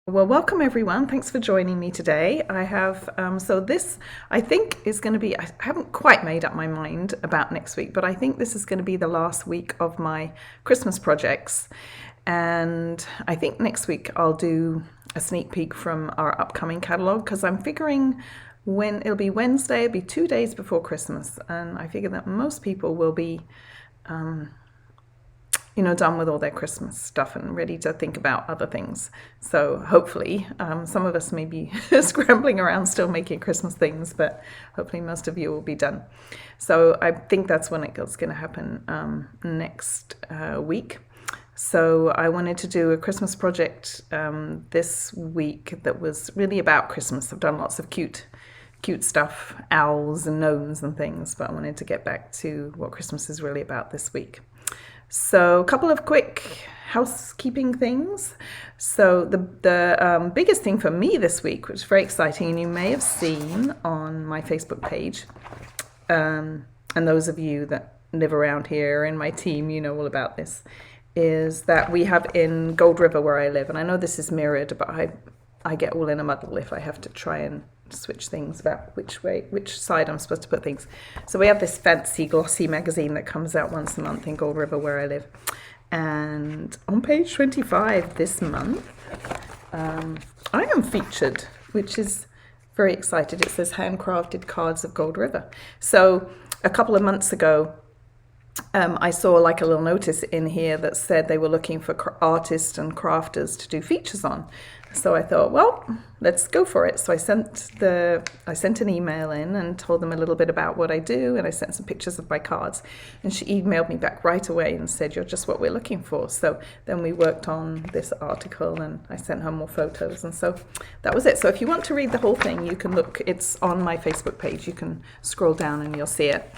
Well, welcome everyone. Thanks for joining me today. I have, so this I think is going to be, I haven't quite made up my mind about next week, but I think this is going to be the last week of my Christmas projects. And I think next week I'll do a sneak peek from our upcoming catalog because I'm figuring when it'll be Wednesday, it'll be 2 days before Christmas. And I figure that most people will be done with all their Christmas stuff and ready to think about other things. So hopefully, some of us may be scrambling around still making Christmas things, but hopefully most of you will be done. So I think that's when it's going to happen next week. So I wanted to do a Christmas project this week that was really about Christmas. I've done lots of cute stuff, owls and gnomes and things, but I wanted to get back to what Christmas is really about this week. So a couple of quick housekeeping things. So the biggest thing for me this week, which is very exciting, and you may have seen on my Facebook page, and those of you that live around here in my team, you know all about this, is that we have in Gold River where I live, and I know this is mirrored, but I get all in a muddle if I have to try and switch things about which side I'm supposed to put things. So we have this fancy glossy magazine that comes out once a month in Gold River where I live, and on page 25 this month I am featured, which is very excited. It says handcrafted cards of Gold River. So a couple of months ago I saw like a little notice in here that said they were looking for artists and crafters to do features on. So I thought, well, let's go for it. So I sent an email in and told them a little bit about what I do, and I sent some pictures of my cards. And she emailed me back right away and said, "You're just what we're looking for." So then we worked on this article, and I sent her more photos, and so that was it. So if you want to read the whole thing, you can look. It's on my Facebook page. You can scroll down and you'll see it.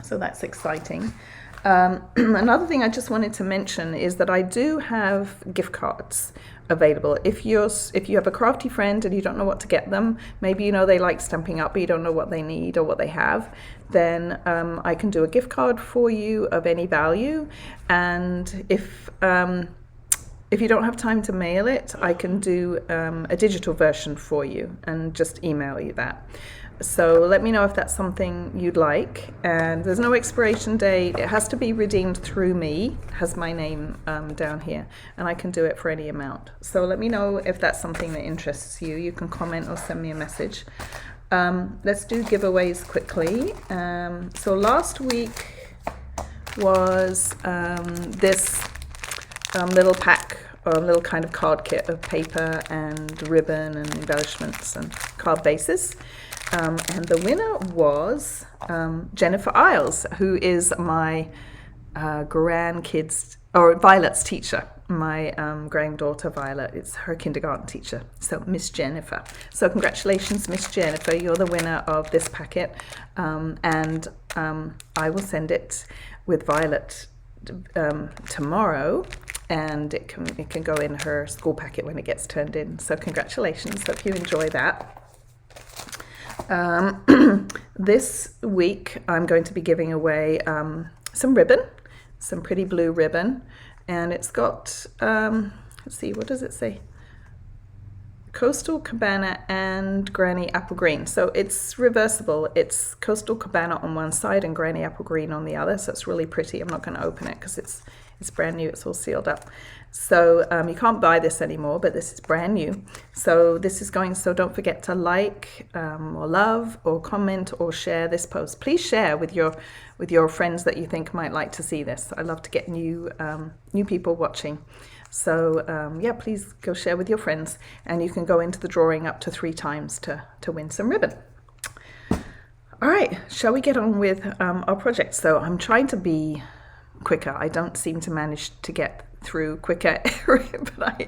So that's exciting. Another thing I just wanted to mention is that I do have gift cards available. If you have a crafty friend and you don't know what to get them, maybe you know they like Stampin' Up but you don't know what they need or what they have, then I can do a gift card for you of any value. And if you don't have time to mail it, I can do a digital version for you and just email you that. So let me know if that's something you'd like. And there's no expiration date. It has to be redeemed through me. It has my name down here, and I can do it for any amount. So let me know if that's something that interests you. You can comment or send me a message. Let's do giveaways quickly. So last week was this little pack, or a little kind of card kit of paper and ribbon and embellishments and card bases. And the winner was Jennifer Isles, who is my grandkids, or Violet's teacher. My granddaughter Violet, it's her kindergarten teacher. So Miss Jennifer. So congratulations, Miss Jennifer. You're the winner of this packet. And I will send it with Violet tomorrow. And it can go in her school packet when it gets turned in. So congratulations. Hope you enjoy that. This week I'm going to be giving away some ribbon, some pretty blue ribbon, and it's got, let's see, what does it say? Coastal Cabana and Granny Apple Green. So it's reversible. It's Coastal Cabana on one side and Granny Apple Green on the other. So it's really pretty. I'm not going to open it because it's brand new. It's all sealed up. So you can't buy this anymore, but this is brand new. So this is going, so don't forget to like or love or comment or share this post. Please share with your friends that you think might like to see this. I love to get new people watching. So yeah, please go share with your friends, and you can go into the drawing up to 3 times to win some ribbon. All right, shall we get on with our project? So I'm trying to be quicker. I don't seem to manage to get through quicker, but I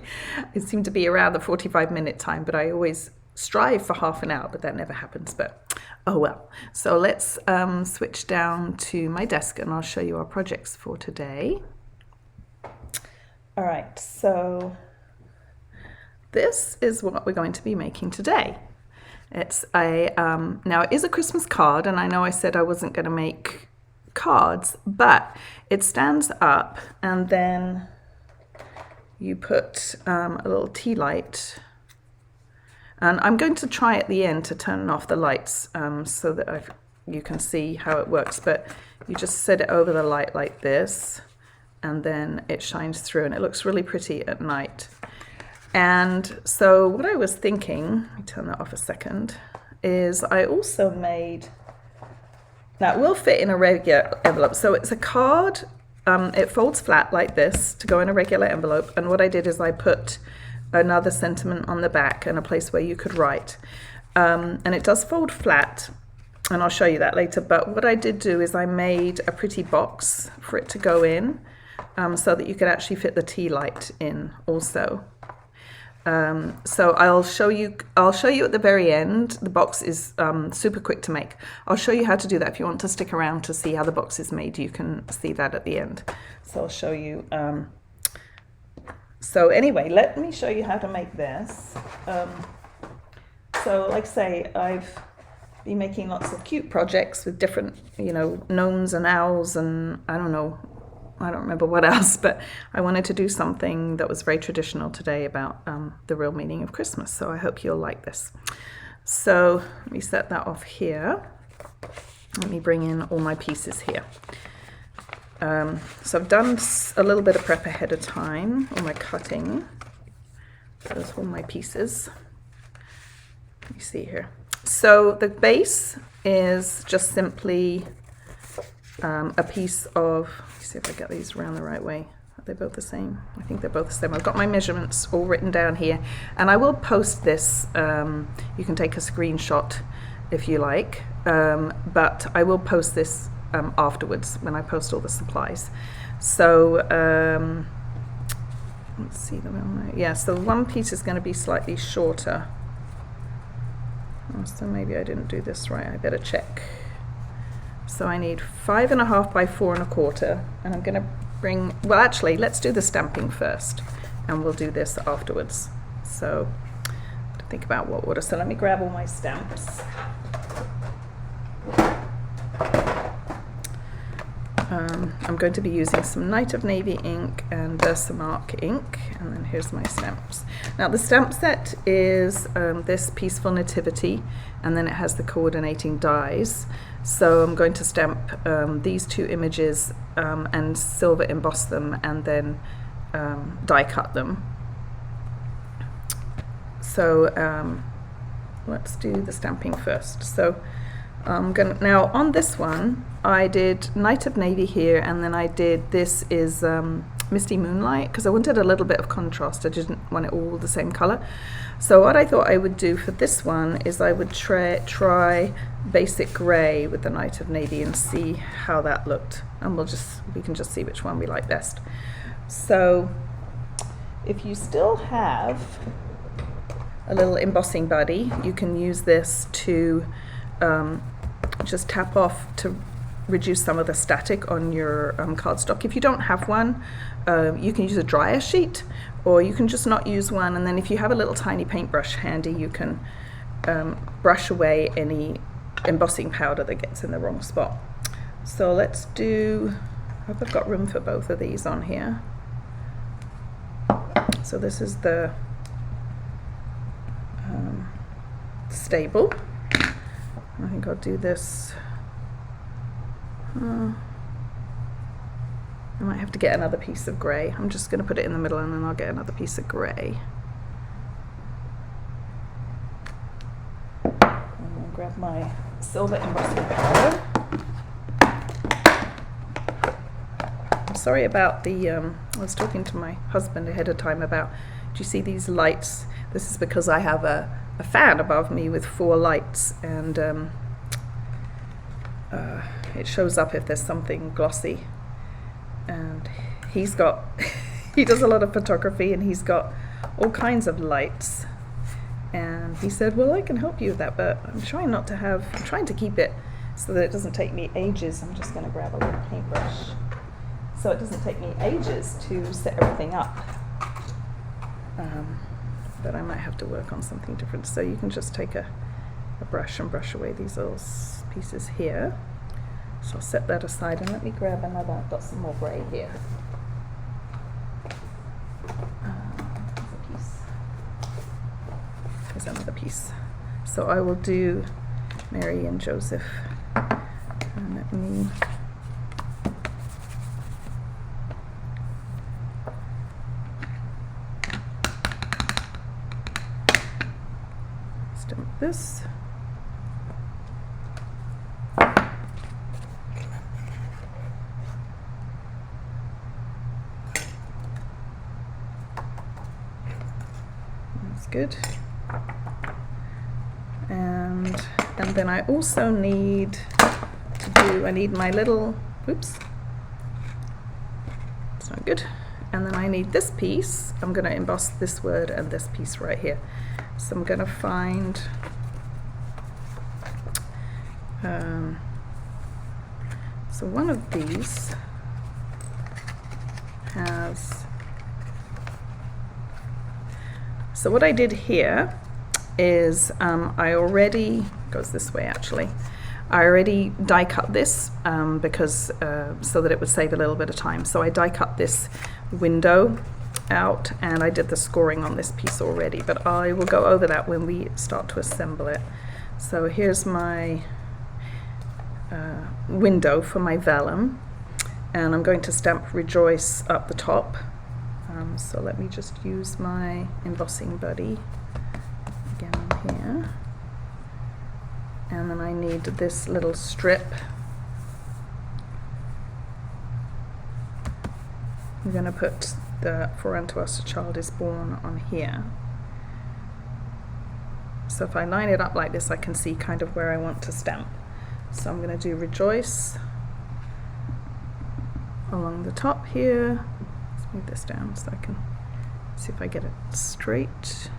seem to be around the 45-minute time, but I always strive for half an hour, but that never happens, but oh well. So let's switch down to my desk and I'll show you our projects for today. All right, so this is what we're going to be making today. It's now it is a Christmas card, and I know I said I wasn't going to make cards, but it stands up and then you put a little tea light, and I'm going to try at the end to turn off the lights so that you can see how it works, but you just set it over the light like this, and then it shines through, and it looks really pretty at night. And so what I was thinking, let me turn that off a second, is I also made, that will fit in a regular envelope. So it's a card, it folds flat like this to go in a regular envelope, and what I did is I put another sentiment on the back and a place where you could write. And it does fold flat, and I'll show you that later, but what I did do is I made a pretty box for it to go in, so that you could actually fit the tea light in also. So I'll show you at the very end. The box is super quick to make. I'll show you how to do that. If you want to stick around to see how the box is made, you can see that at the end. So I'll show you. So anyway, let me show you how to make this. So like I say, I've been making lots of cute projects with different, gnomes and owls and I don't remember what else, but I wanted to do something that was very traditional today about the real meaning of Christmas. So I hope you'll like this. So let me set that off here. Let me bring in all my pieces here. So I've done a little bit of prep ahead of time, all my cutting. Those are all my pieces. Let me see here. So the base is just simply a piece of, let me see if I get these around the right way. Are they both the same? I think they're both the same. I've got my measurements all written down here, and I will post this. You can take a screenshot if you like, but I will post this afterwards when I post all the supplies. So let's see them on there. Yeah, so one piece is going to be slightly shorter. Oh, so maybe I didn't do this right. I better check. So I need 5.5 by 4 1/4, and I'm going to bring, well actually let's do the stamping first and we'll do this afterwards. So to think about what order. So let me grab all my stamps. I'm going to be using some Night of Navy ink and Versamark ink, and then here's my stamps. Now the stamp set is this Peaceful Nativity, and then it has the coordinating dies. So I'm going to stamp these two images and silver emboss them, and then die cut them. So let's do the stamping first. So I'm gonna, now on this one I did Night of Navy here, and then I did, this is Misty Moonlight, because I wanted a little bit of contrast. I didn't want it all the same color. So what I thought I would do for this one is I would try basic gray with the Night of Navy and see how that looked, and we can just see which one we like best. So if you still have a little embossing buddy, you can use this to just tap off to reduce some of the static on your cardstock. If you don't have one, you can use a dryer sheet, or you can just not use one, and then if you have a little tiny paintbrush handy, you can brush away any embossing powder that gets in the wrong spot. So let's do, I hope I've got room for both of these on here. So this is the stable. I think I'll do this. I might have to get another piece of grey. I'm just going to put it in the middle, and then I'll get another piece of grey. And I'll grab my silver embossing powder. I'm sorry about the, I was talking to my husband ahead of time about, do you see these lights? This is because I have a fan above me with 4 lights, and it shows up if there's something glossy. And he's got, he does a lot of photography, and he's got all kinds of lights. And he said, well, I can help you with that, but I'm trying to keep it so that it doesn't take me ages. I'm just going to grab a little paintbrush. So it doesn't take me ages to set everything up. But I might have to work on something different. So you can just take a brush and brush away these little pieces here. So I'll set that aside, and let me grab another, I've got some more grey here. another piece. So I will do Mary and Joseph. And let me stamp this. That's good. And then I also need to do, I need my little, oops, it's not good. And then I need this piece. I'm going to emboss this word and this piece right here. So I'm going to find so one of these has, so what I did here is I already, goes this way actually, I already die cut this because so that it would save a little bit of time. So I die cut this window out and I did the scoring on this piece already, but I will go over that when we start to assemble it. So here's my window for my vellum, and I'm going to stamp Rejoice up the top. So let me just use my embossing buddy again here. And then I need this little strip. I'm going to put the For Unto Us a Child is Born on here. So if I line it up like this, I can see kind of where I want to stamp. So I'm going to do Rejoice along the top here. Let's move this down so I can see if I get it straight.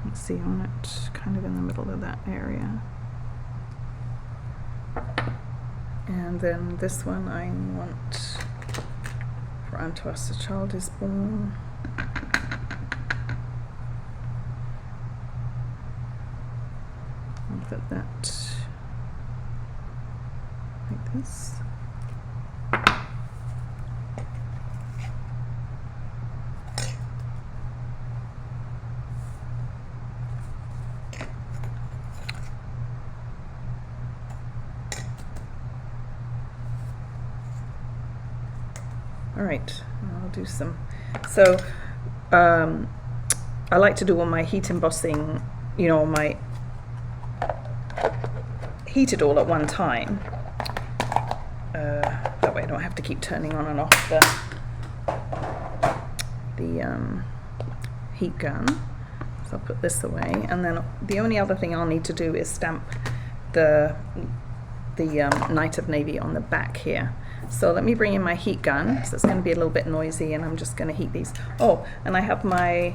Let's see, on it kind of in the middle of that area. And then this one I want For Unto Us a Child is Born. I'll put that like this. All right, I'll do some. So I like to do all my heat embossing, you know, my heated all at one time. That way I don't have to keep turning on and off the heat gun. So I'll put this away, and then the only other thing I'll need to do is stamp the Night of Navy on the back here. So let me bring in my heat gun. So it's going to be a little bit noisy, and I'm just going to heat these. Oh, and I have my,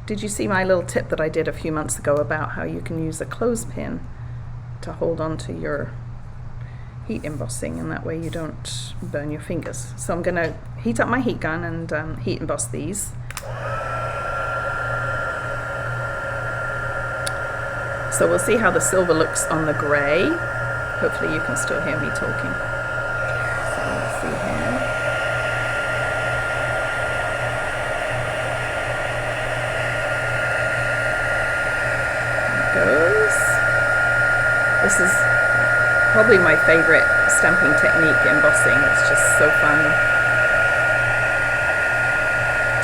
did you see my little tip that I did a few months ago about how you can use a clothespin to hold on to your heat embossing, and that way you don't burn your fingers. So I'm going to heat up my heat gun and heat emboss these. So we'll see how the silver looks on the grey. Hopefully you can still hear me talking. So let's see here. There it goes. This is probably my favorite stamping technique, embossing. It's just so fun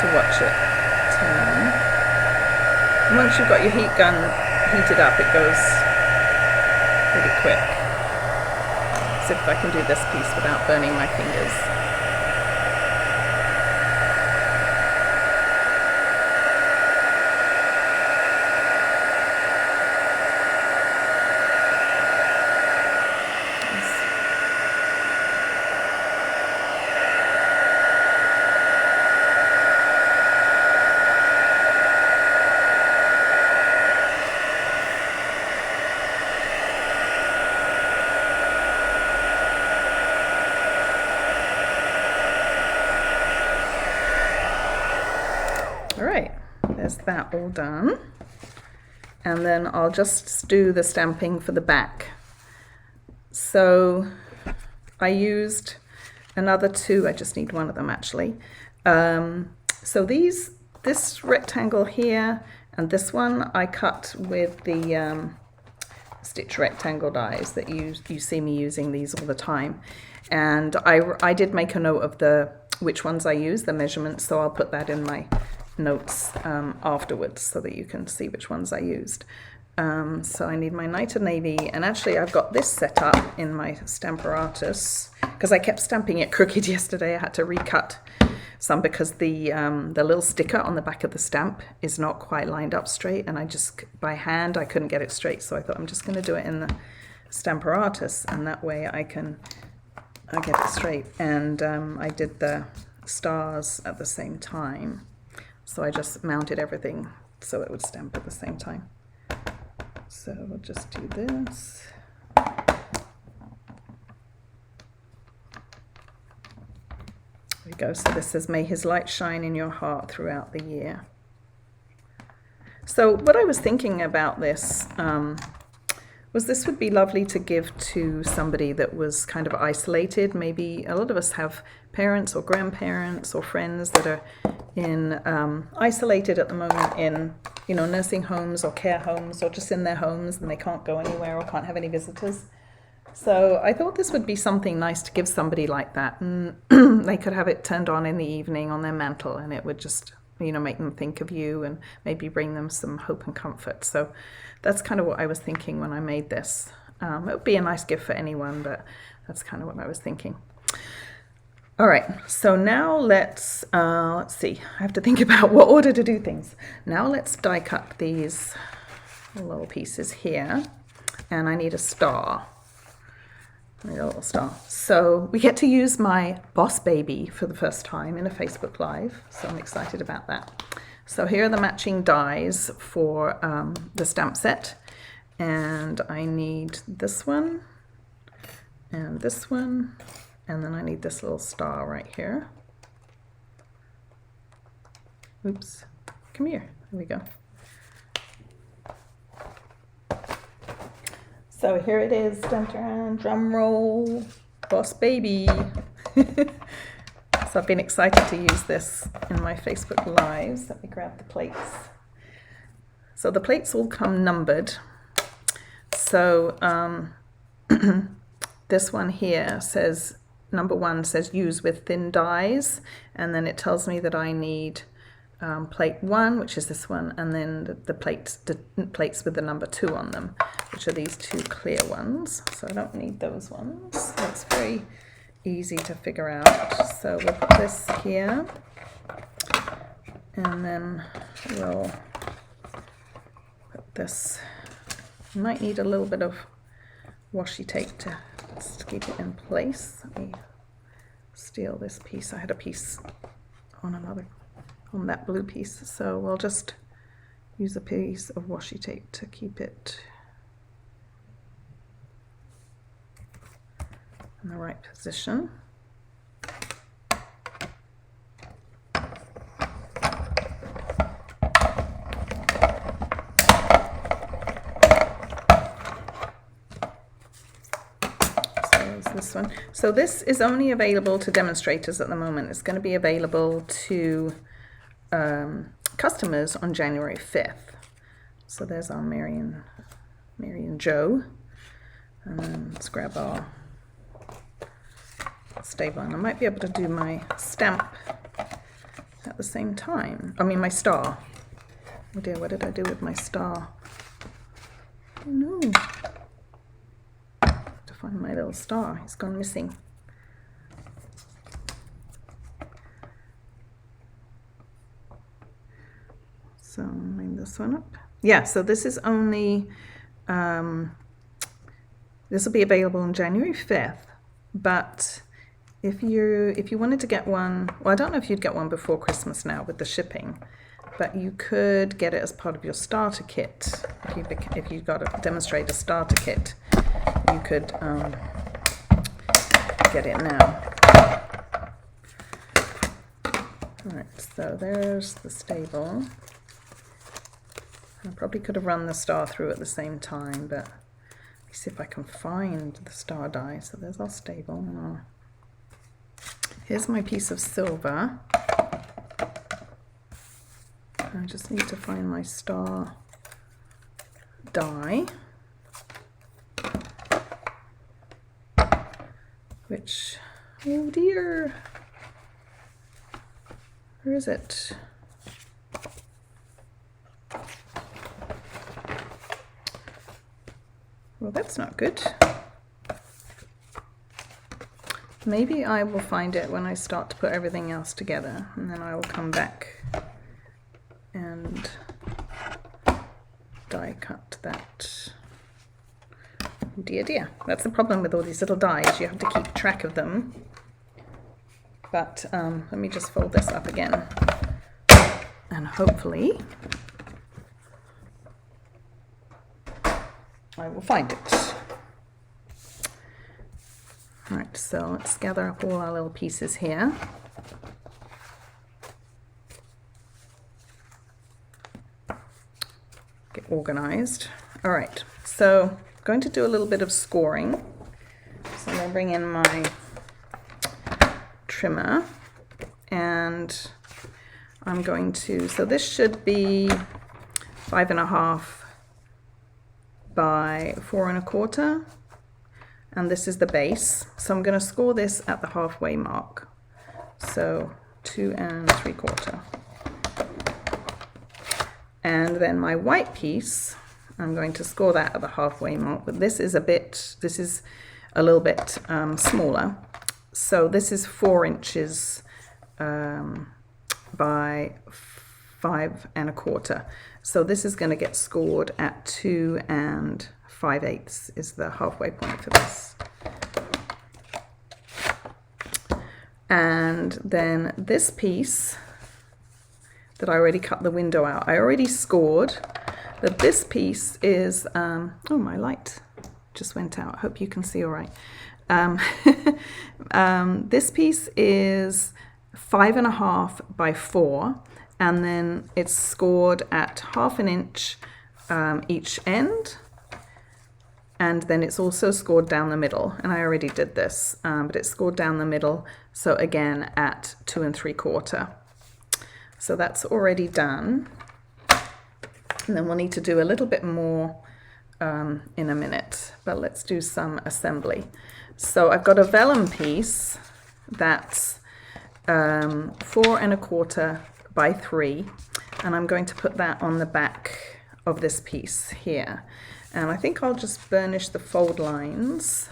to watch it turn. And once you've got your heat gun heated up, it goes pretty quick. See if I can do this piece without burning my fingers. That all done, and then I'll just do the stamping for the back. So I used another two, I just need one of them actually, So this rectangle here and this one I cut with the stitch rectangle dies that you see me using these all the time, and I did make a note of which ones I use, the measurements, so I'll put that in my notes afterwards so that you can see which ones I used. So I need my Night Navy, and actually I've got this set up in my Stamparatus because I kept stamping it crooked yesterday. I had to recut some because the little sticker on the back of the stamp is not quite lined up straight, and I just by hand I couldn't get it straight, so I thought I'm just going to do it in the Stamparatus, and that way I get it straight. And I did the stars at the same time, so I just mounted everything so it would stamp at the same time. So we'll just do this. There we go. So this says, "May his light shine in your heart throughout the year." So what I was thinking about this was this would be lovely to give to somebody that was kind of isolated. Maybe a lot of us have parents or grandparents or friends that are in isolated at the moment in nursing homes or care homes, or just in their homes, and they can't go anywhere or can't have any visitors. So I thought this would be something nice to give somebody like that, and they could have it turned on in the evening on their mantle, and it would just make them think of you and maybe bring them some hope and comfort. So that's kind of what I was thinking when I made this. It would be a nice gift for anyone, but that's kind of what I was thinking. All right, so now let's see. I have to think about what order to do things. Now let's die cut these little pieces here, and I need a star. I need a little star. So we get to use my Boss Baby for the first time in a Facebook Live, so I'm excited about that. So here are the matching dies for the stamp set, and I need this one and this one. And then I need this little star right here. Oops, come here, there we go. So here it is, drum roll, Boss Baby. So I've been excited to use this in my Facebook Lives. Let me grab the plates. So the plates all come numbered. So this one here says, number 1 says use with thin dies, and then it tells me that I need plate 1, which is this one, and then the plates with the number 2 on them, which are these 2 clear ones. So I don't need those ones. That's very easy to figure out. So we'll put this here, and then we'll put this. You might need a little bit of washi tape to keep it in place. Let me steal this piece. I had a piece on that blue piece, so we'll just use a piece of washi tape to keep it in the right position. This one. So this is only available to demonstrators at the moment. It's going to be available to customers on January 5th. So there's our Mary and Joe. And then let's grab our stable. And I might be able to do my stamp at the same time. I mean my star. Oh dear, what did I do with my star? Oh no. Find my little star. It's gone missing. So line this one up. Yeah, so this is only this will be available on January 5th, but if you wanted to get one, well, I don't know if you'd get one before Christmas now with the shipping, but you could get it as part of your starter kit. If you got a demonstrator starter kit, you could get it now. Alright, so there's the stable. I probably could have run the star through at the same time, but let's see if I can find the star die. So there's our stable. Here's my piece of silver. I just need to find my star die, which, oh dear, where is it? Well, that's not good. Maybe I will find it when I start to put everything else together, and then I will come back and die cut that. Oh dear dear, that's the problem with all these little dies, you have to keep track of them. But let me just fold this up again, and hopefully I will find it. Right, so let's gather up all our little pieces here. Get organized. All right, so I'm going to do a little bit of scoring. So I'm going to bring in my trimmer, and I'm going to, so this should be 5.5 by 4 1/4, and this is the base. So I'm going to score this at the halfway mark, so 2 3/4. And then my white piece, I'm going to score that at the halfway mark, but this is a little bit smaller. So this is 4 inches by 5 1/4. So this is going to get scored at 2 5/8 is the halfway point for this. And then this piece that I already cut the window out, I already scored that this piece is, oh, my light just went out. Hope you can see all right. This piece is 5.5 by 4, and then it's scored at 1/2 inch each end, and then it's also scored down the middle, and I already did this, but it's scored down the middle, so again at 2 3/4. So that's already done, and then we'll need to do a little bit more in a minute, but let's do some assembly. So I've got a vellum piece that's 4 1/4 by 3, and I'm going to put that on the back of this piece here. And I think I'll just burnish the fold lines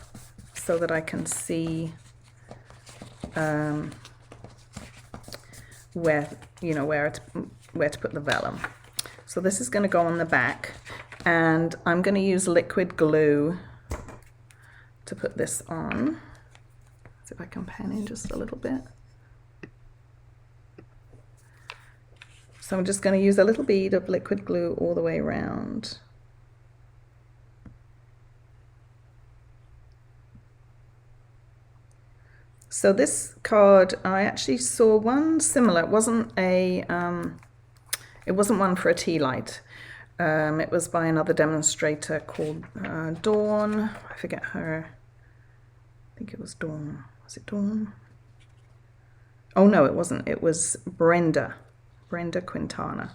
so that I can see where to put the vellum. So this is going to go on the back, and I'm going to use liquid glue to put this on. See if I can pan in just a little bit. So I'm just going to use a little bead of liquid glue all the way around. So this card, I actually saw one similar. It wasn't one for a Tealight. It was by another demonstrator called Dawn. I forget her. I think it was Dawn. Was it Dawn? Oh no, it wasn't. It was Brenda Quintana.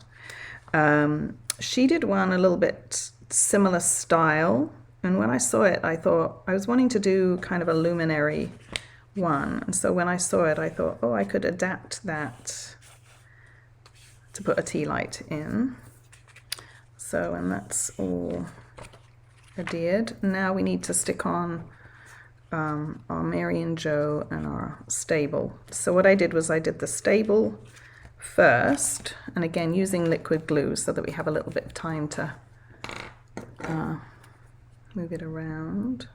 She did one a little bit similar style, and when I saw it, I thought I was wanting to do kind of a luminary one, and so when I saw it, I thought, oh, I could adapt that to put a tea light in. So, and that's all adhered. Now we need to stick on our Mary and Joe and our stable. So what I did was I did the stable first, and again using liquid glue so that we have a little bit of time to move it around.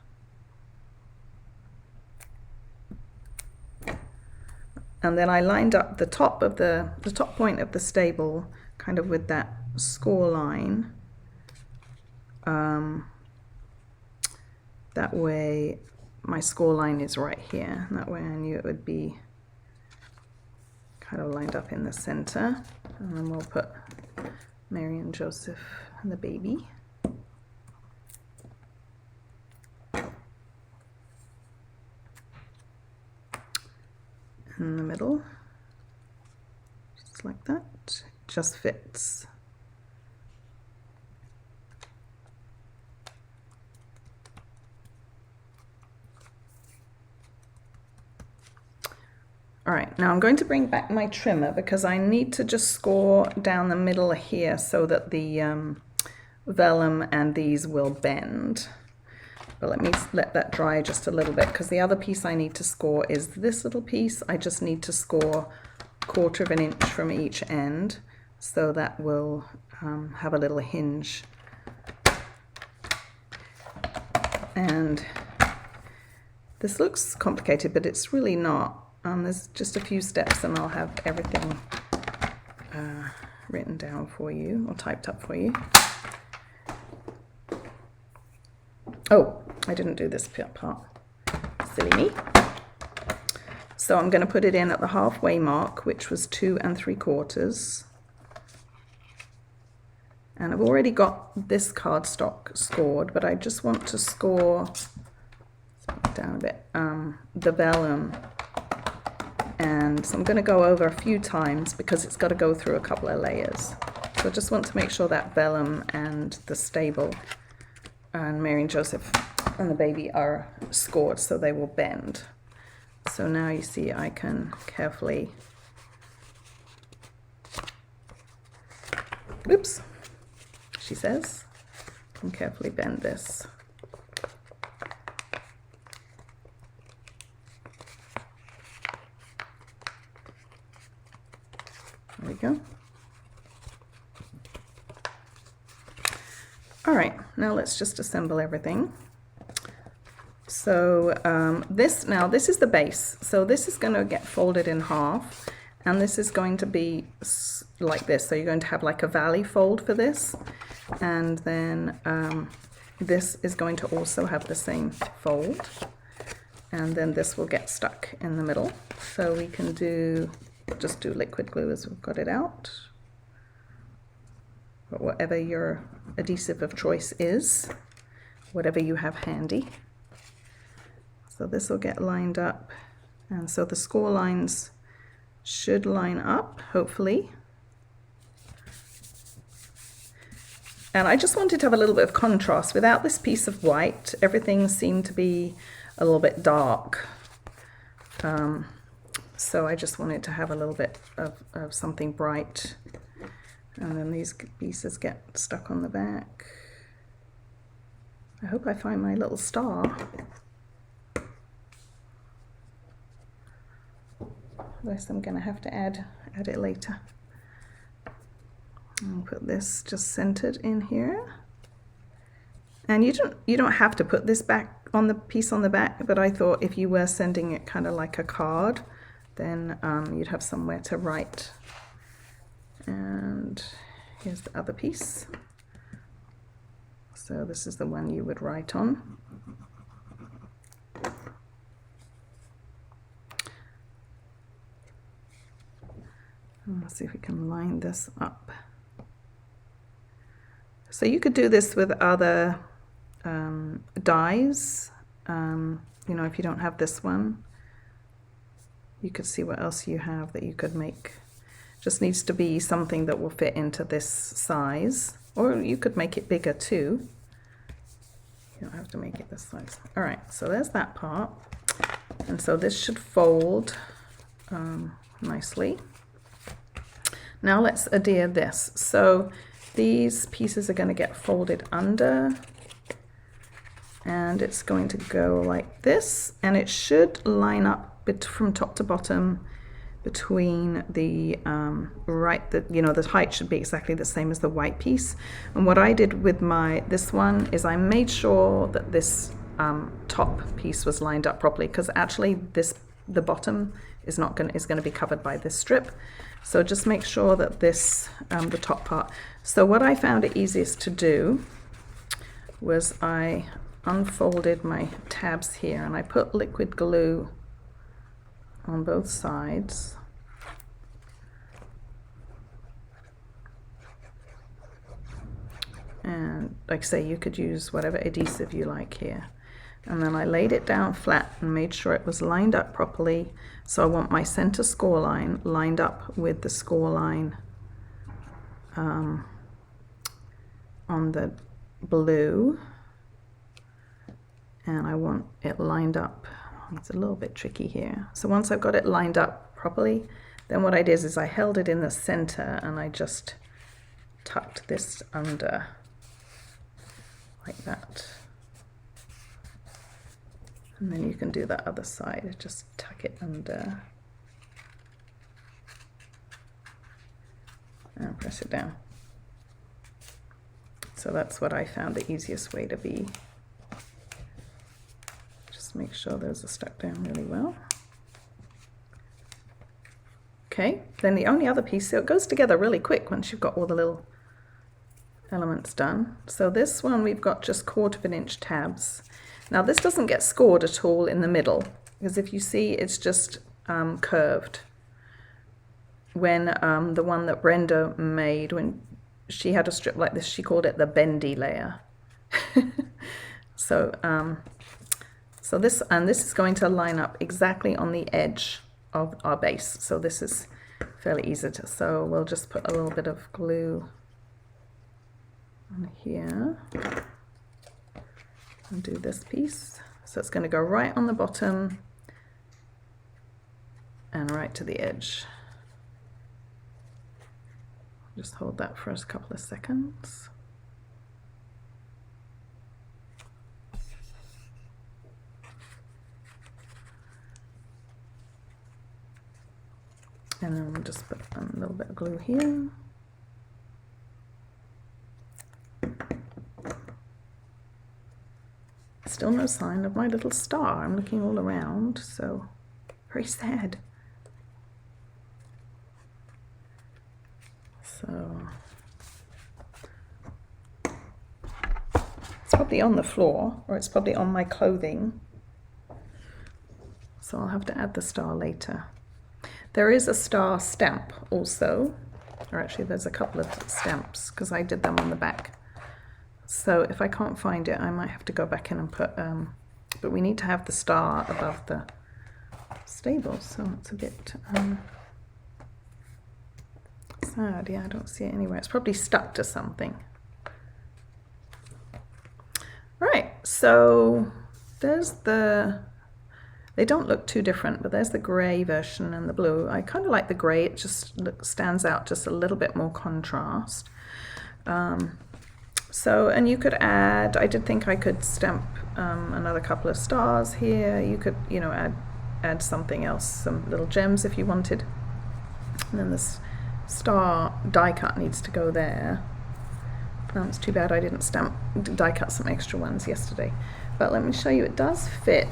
And then I lined up the top of the top point of the stable kind of with that score line. That way my score line is right here, and that way I knew it would be kind of lined up in the center. And then we'll put Mary and Joseph and the baby. In the middle, just like that. just fits. All right, now I'm going to bring back my trimmer because I need to just score down the middle here so that the vellum and these will bend. But let me let that dry just a little bit, because the other piece I need to score is this little piece. I just need to score 1/4 of an inch from each end, so that will have a little hinge. And this looks complicated, but it's really not. There's just a few steps and I'll have everything written down for you or typed up for you. Oh, I didn't do this part. Silly me. So I'm going to put it in at the halfway mark, which was 2 3/4. And I've already got this cardstock scored, but I just want to score, let's put it down a bit, the vellum. And so I'm going to go over a few times because it's got to go through a couple of layers. So I just want to make sure that vellum and the stable and Mary and Joseph and the baby are scored so they will bend. So now you see I can carefully, oops, she says, I can carefully bend this. There we go. All right, now let's just assemble everything. So this is the base. So this is going to get folded in half, and this is going to be like this. So you're going to have like a valley fold for this, and then this is going to also have the same fold, and then this will get stuck in the middle. So we can just do liquid glue as we've got it out, but whatever your adhesive of choice is, whatever you have handy. So this will get lined up, and so the score lines should line up, hopefully. And I just wanted to have a little bit of contrast. Without this piece of white, everything seemed to be a little bit dark. So I just wanted to have a little bit of something bright. And then these pieces get stuck on the back. I hope I find my little star. Otherwise I'm going to have to add it later. I'll put this just centered in here. And you don't have to put this back on the piece on the back, but I thought if you were sending it kind of like a card, then you'd have somewhere to write. And here's the other piece. So this is the one you would write on. And let's see if we can line this up. So you could do this with other dies. You know, if you don't have this one, you could see what else you have that you could make. Just needs to be something that will fit into this size, or you could make it bigger too. You don't have to make it this size. All right, so there's that part. And so this should fold nicely. Now let's adhere this. So these pieces are going to get folded under, and it's going to go like this, and it should line up from top to bottom between the the height should be exactly the same as the white piece. And what I did with this one is I made sure that this top piece was lined up properly, because actually the bottom is going to be covered by this strip. So just make sure that this the top part. So what I found it easiest to do was I unfolded my tabs here, and I put liquid glue on both sides. And like I say, you could use whatever adhesive you like here. And then I laid it down flat and made sure it was lined up properly. So I want my center score line lined up with the score line on the blue, and I want it lined up. It's a little bit tricky here. So once I've got it lined up properly, then what I did is I held it in the center and I just tucked this under like that. And then you can do that other side, just tuck it under and press it down. So that's what I found the easiest way to be. Just make sure those are stuck down really well. Okay, then the only other piece, so it goes together really quick once you've got all the little elements done. So this one we've got just 1/4 inch tabs. Now this doesn't get scored at all in the middle, because if you see it's just curved. When the one that Brenda made, when she had a strip like this, she called it the bendy layer. So so this is going to line up exactly on the edge of our base. So this is fairly easy to, so we'll just put a little bit of glue on here and do this piece. So it's going to go right on the bottom and right to the edge. Just hold that for a couple of seconds. And then we'll just put a little bit of glue here. Still no sign of my little star. I'm looking all around, so very sad. So it's probably on the floor, or it's probably on my clothing. So I'll have to add the star later. There is a star stamp also, or actually there's a couple of stamps because I did them on the back. So if I can't find it, I might have to go back in and put, but we need to have the star above the stable, so it's a bit sad. Yeah, I don't see it anywhere. It's probably stuck to something. Right, so there's the, they don't look too different, but there's the grey version and the blue. I kind of like the grey, it just stands out just a little bit more contrast. So, and you could add, I did think I could stamp another couple of stars here. You could, you know, add something else, some little gems if you wanted. And then this star die cut needs to go there. It's too bad I didn't die cut some extra ones yesterday. But let me show you, it does fit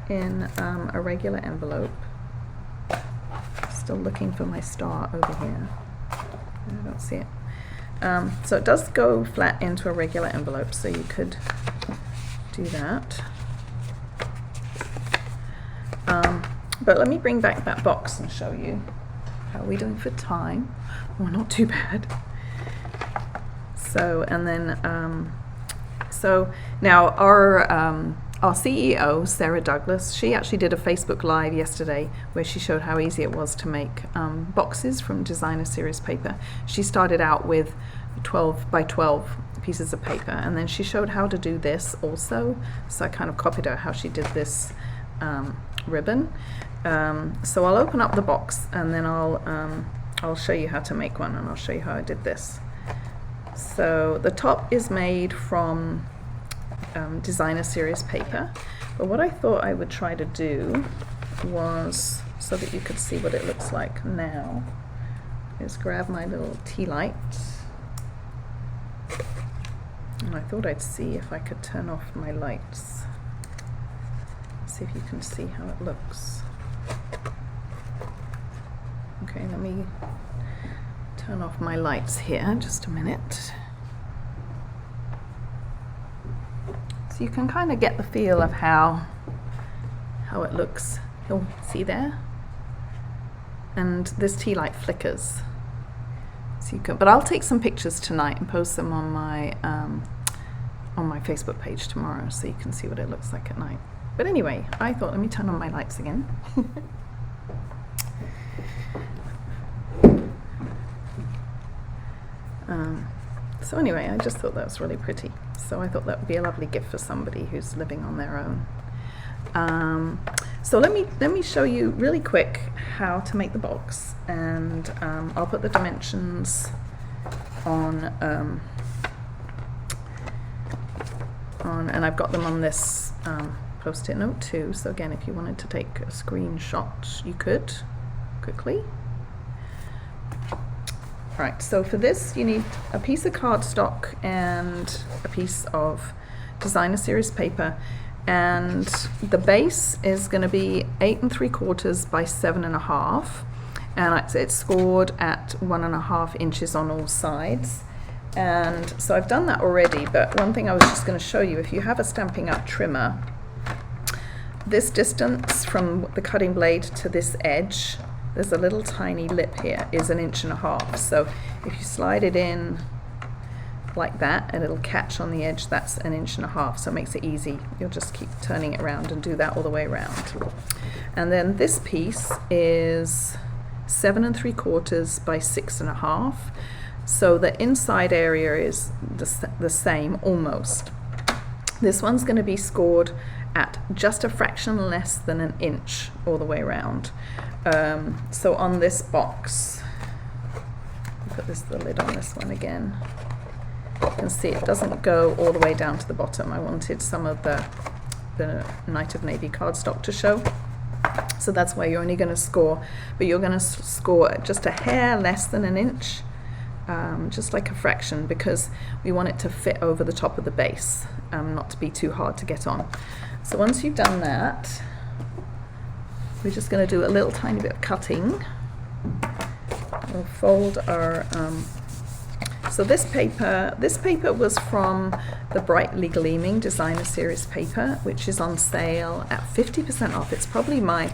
in a regular envelope. Still looking for my star over here. I don't see it. So it does go flat into a regular envelope, so you could do that. But let me bring back that box and show you. How are we doing for time? Oh, not too bad. So, and then, so now our CEO, Sarah Douglas, she actually did a Facebook Live yesterday where she showed how easy it was to make boxes from designer series paper. She started out with 12 by 12 pieces of paper, and then she showed how to do this also. So I kind of copied her how she did this ribbon. So I'll open up the box and then I'll show you how to make one, and I'll show you how I did this. So the top is made from designer series paper, but what I thought I would try to do was, so that you could see what it looks like now, is grab my little Tealight, and I thought I'd see if I could turn off my lights. See if you can see how it looks. Okay, let me turn off my lights here, just a minute. So you can kind of get the feel of how it looks. You'll see there. And this Tealight flickers. So you can, but I'll take some pictures tonight and post them on my Facebook page tomorrow, so you can see what it looks like at night. But anyway, I thought, let me turn on my lights again. So anyway, I just thought that was really pretty. So I thought that would be a lovely gift for somebody who's living on their own. So let me show you really quick how to make the box, and I'll put the dimensions on, and I've got them on this post-it note too. So again, if you wanted to take a screenshot, you could quickly. Right, so for this you need a piece of cardstock and a piece of designer series paper, and the base is going to be 8 3/4 by 7 1/2, and it's scored at 1 1/2 inches on all sides. And so I've done that already, but one thing I was just going to show you, if you have a Stampin' Up trimmer, this distance from the cutting blade to this edge, there's a little tiny lip here, is 1 1/2 inches. So if you slide it in like that and it'll catch on the edge, that's 1 1/2 inches, so it makes it easy. You'll just keep turning it around and do that all the way around. And then this piece is 7 3/4 by 6 1/2, so the inside area is the same almost. This one's going to be scored at just a fraction less than 1 inch all the way around. So on this box, put the lid on this one again. You can see it doesn't go all the way down to the bottom. I wanted some of the Night of Navy cardstock to show. So that's why you're only going to score, but you're going to score just a hair less than 1 inch, just like a fraction, because we want it to fit over the top of the base, not to be too hard to get on. So once you've done that, we're just going to do a little tiny bit of cutting. We'll fold our, so this paper was from the Brightly Gleaming Designer Series paper, which is on sale at 50% off. It's probably my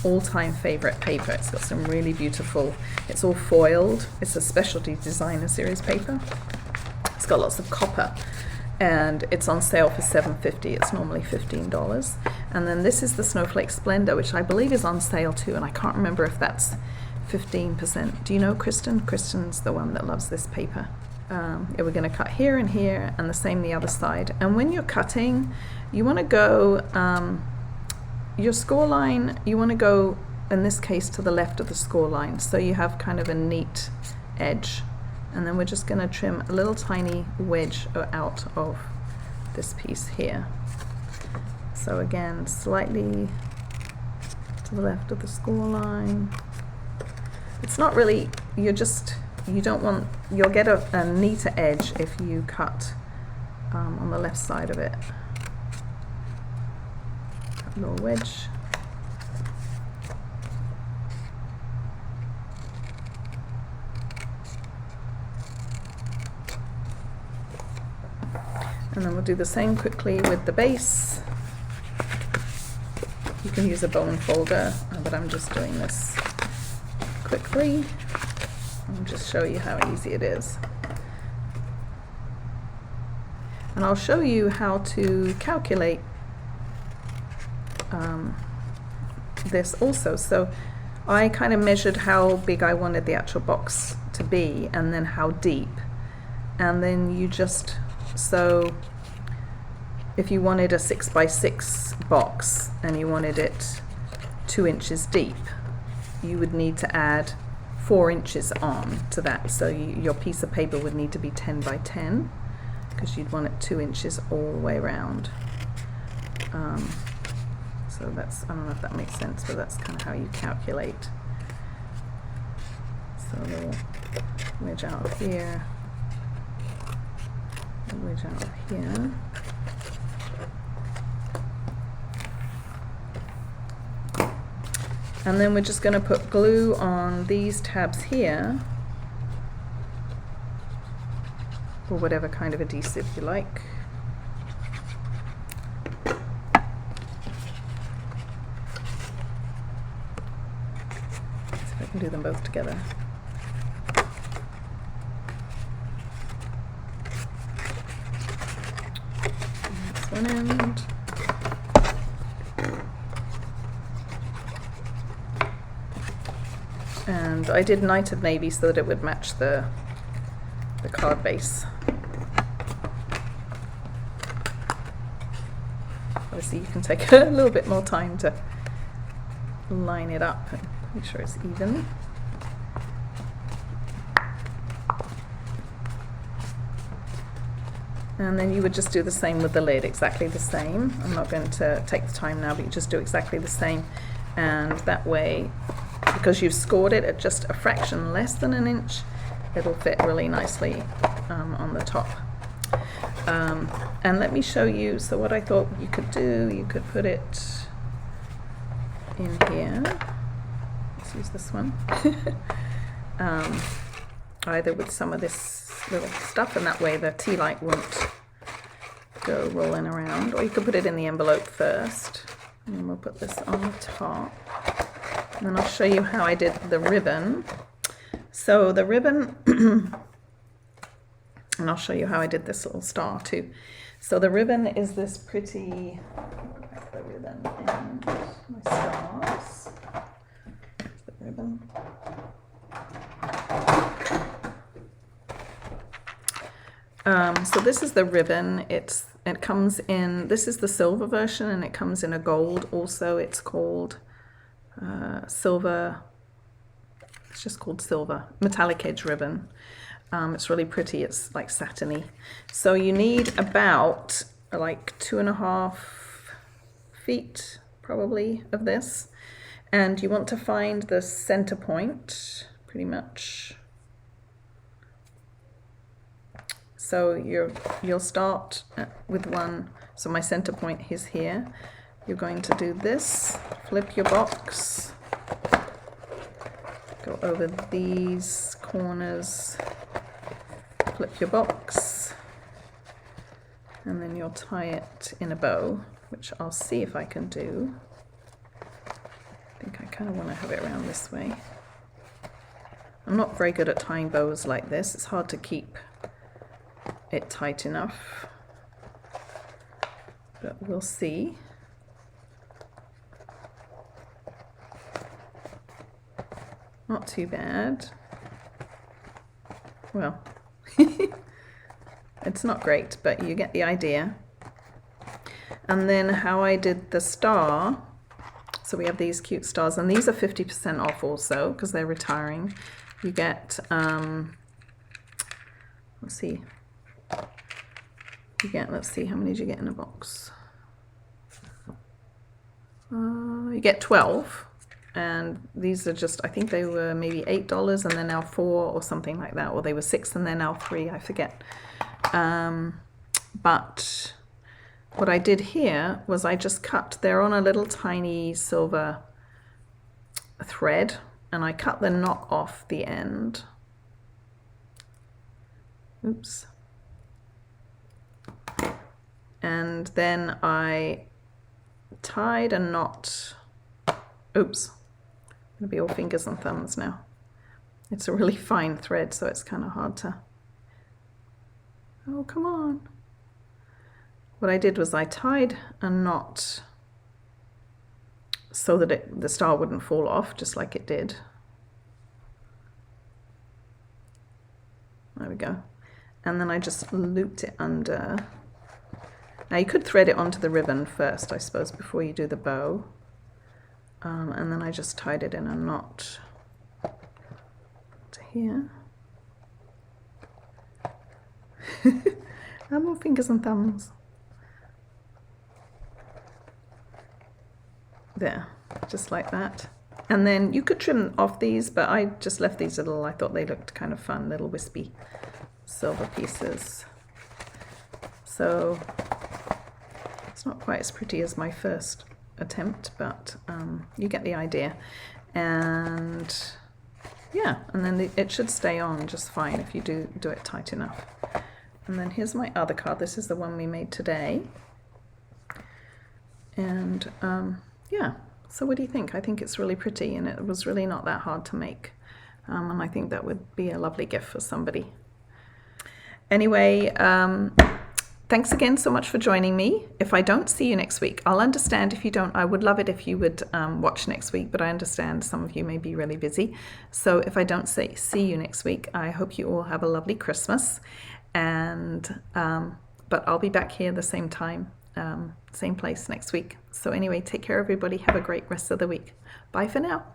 all-time favorite paper. It's got some really beautiful, it's all foiled. It's a specialty designer series paper. It's got lots of copper, and it's on sale for $7.50. It's normally $15. And then this is the Snowflake Splendor, which I believe is on sale too, and I can't remember if that's 15%. Do you know Kristen? Kristen's the one that loves this paper. We're going to cut here and here, and the same the other side. And when you're cutting, you want to go, your score line, you want to go, in this case, to the left of the score line, so you have kind of a neat edge. And then we're just going to trim a little tiny wedge out of this piece here. So again, slightly to the left of the score line. It's not really, you don't want, you'll get a neater edge if you cut on the left side of it. A little wedge. And then we'll do the same quickly with the base. You can use a bone folder, but I'm just doing this quickly. I'll just show you how easy it is. And I'll show you how to calculate this also. So I kind of measured how big I wanted the actual box to be, and then how deep. And then you just, so if you wanted a 6 by 6 box and you wanted it 2 inches deep, you would need to add 4 inches on to that. So your piece of paper would need to be 10 by 10, because you'd want it 2 inches all the way around. So that's, I don't know if that makes sense, but that's kind of how you calculate. So a little wedge out of here, a wedge out of here. And then we're just going to put glue on these tabs here, or whatever kind of adhesive you like. See if I can do them both together. That's one end. And I did Night of Navy so that it would match the the card base. Obviously you can take a little bit more time to line it up and make sure it's even. And then you would just do the same with the lid, exactly the same. I'm not going to take the time now, but you just do exactly the same. And that way, because you've scored it at just a fraction less than an inch, it'll fit really nicely on the top. And let me show you, so what I thought you could do, you could put it in here. Let's use this one. Either with some of this little stuff, and that way the Tealight won't go rolling around, or you could put it in the envelope first, and then we'll put this on the top, and then I'll show you how I did the ribbon. So the ribbon and I'll show you how I did this little star too. So the ribbon is this pretty, the ribbon and my stars. There's the ribbon. So this is the ribbon. It comes in, this is the silver version, and it comes in a gold also. It's called silver, it's just called silver, metallic edge ribbon. It's really pretty, it's like satiny. So you need about like 2.5 feet probably of this, and you want to find the center point pretty much. So you'll start with one, so my center point is here. You're going to do this, flip your box, go over these corners, flip your box, and then you'll tie it in a bow, which I'll see if I can do. I think I kind of want to have it around this way. I'm not very good at tying bows like this. It's hard to keep it tight enough, but we'll see. Not too bad. Well, it's not great, but you get the idea. And then how I did the star, so we have these cute stars, and these are 50% off also because they're retiring. You get, let's see, let's see, how many did you get in a box? You get 12, and these are just, I think they were maybe $8 and they're now $4 or something like that, or they were $6 and they're now $3, I forget. But what I did here was I just cut, they're on a little tiny silver thread, and I cut the knot off the end. Oops. And then I tied a knot. Oops, I'm gonna be all fingers and thumbs now. It's a really fine thread, so it's kind of hard to, oh, come on. What I did was I tied a knot so that the star wouldn't fall off, just like it did. There we go. And then I just looped it under. Now you could thread it onto the ribbon first, I suppose, before you do the bow. And then I just tied it in a knot to here. I'm all fingers and thumbs. There, just like that. And then you could trim off these, but I just left these little, I thought they looked kind of fun, little wispy silver pieces. So it's not quite as pretty as my first attempt, but you get the idea. And yeah, and then it should stay on just fine if you do it tight enough. And then here's my other card. This is the one we made today. And yeah, so what do you think? I think it's really pretty, and it was really not that hard to make. And I think that would be a lovely gift for somebody. Anyway, Thanks again so much for joining me. If I don't see you next week, I'll understand if you don't. I would love it if you would watch next week, but I understand some of you may be really busy. So if I don't see you next week, I hope you all have a lovely Christmas. And but I'll be back here the same time, same place next week. So anyway, take care everybody. Have a great rest of the week. Bye for now.